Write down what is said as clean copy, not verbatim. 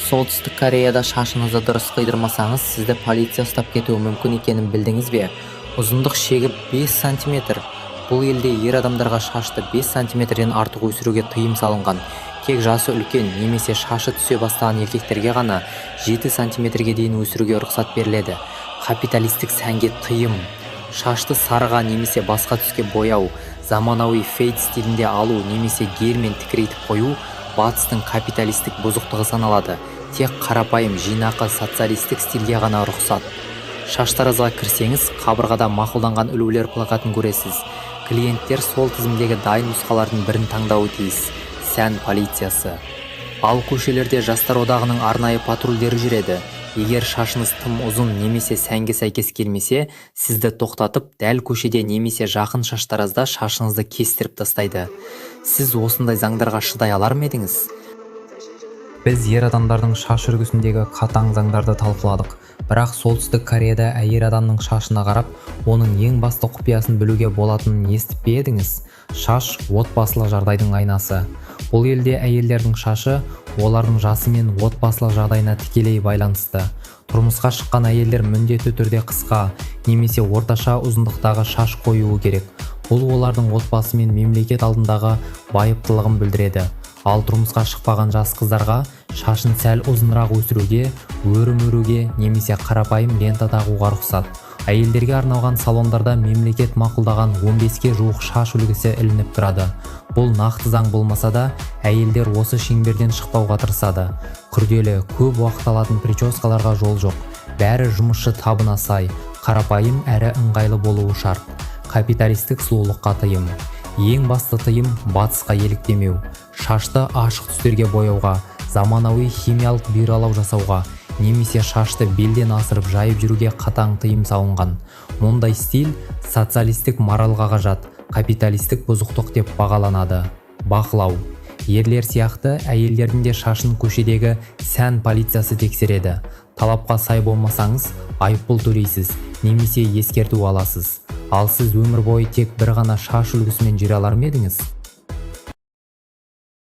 Солтүстік Кореяда шашыңызды дұрыс қидырмасаңыз, сізді полиция ұстап кетуі мүмкін екенін білдіңіз бе? Ұзындық шегі 5 сантиметр. Бұл елде ер адамдарға шашты 5 сантиметрден артық өсіруге тыйым салынған. Тек жасы үлкен немесе шашы түсе бастаған еркектерге ғана 7 сантиметрге дейін өсіруге рұқсат беріледі. Капиталистік сәнге тыйым. Шашты сарыға немесе басқа түске бояу, заманауи фейд стилінде алу немесе гелмен тікірейтіп қою батыстың капиталистік бұзықтығы саналады. Тек қарапайым жинақы социалистік стильге ғана рұқсат. Шаштарыңызға кірсеңіз, қабырғада мақұлданған үлгілер плакатын көресіз. Клиенттер сол тізімдегі дайын нұсқалардың бірін таңдауы тиіс. Сән полициясы. Ал көшелерде жастар одағының арнайы патрульдері жүреді. Егер шашыңыз тым ұзын немесе сәнге сәйкес келмесе, сізді тоқтатып, дәл көшеде немесе жақын шаштарыңызда шашыңызды кестіріп тастайды. Сіз осындай заңдарға шыдай алар ма едіңіз? Біз ер адамдардың шаш үлгісіндегі қатаң заңдарды талқыладық. Бірақ солтүстік Кореяда әйел адамның шашына қарап, оның ең басты құпиясын білуге болатынын естіп пе едіңіз? Шаш отбасылық жағдайдың айнасы. Бұл елде әйелдердің шашы олардың жасы мен отбасылық жағдайына тікелей байланысты. Тұрмысқа шыққан әйелдер міндетті түрде қысқа немесе орташа ұзындықтағы шаш қоюы керек. Бұл олардың отбасы мен мемлекет алдындағы байыптылығын білдіреді. Ал тұрмысқа шықпаған жас қыздарға шашын сәл ұзынырақ өсіруге, өрім өруге немесе қарапайым лента тағуға рұқсат. Әйелдерге арналған салондарда мемлекет мақұлдаған 15-ке жуық шаш үлгісі ілініп тұрады. Бұл нақты заң болмаса да, әйелдер осы шеңберден шықпауға тырысады. Күрделі, көп уақыт алатын прическаларға жол жоқ. Бәрі жұмысшы табына сай, қарапайым әрі ыңғайлы болуы шарт. Капиталистік сұлулыққа тыйым. Ең басты тыйым батысқа еліктемеу. Шашты ашық түстерге бояуға, заманауи химиялық бұйралау жасауға, немесе шашты белден асырып жайып жүруге қатаң тыйым салынған. Мұндай стиль социалистік моралға қажат, капиталистік бұзықтық деп бағаланады. Бақылау. Ерлер сияқты әйелдердің де шашын көшедегі сән полициясы тексереді. Талапқа сай болмасаңыз, айыппұл төлейсіз, немесе ескерту аласыз. Ал сіз өмір бойы тек бір ғана шаш үлгісімен жүре алар ма едіңіз?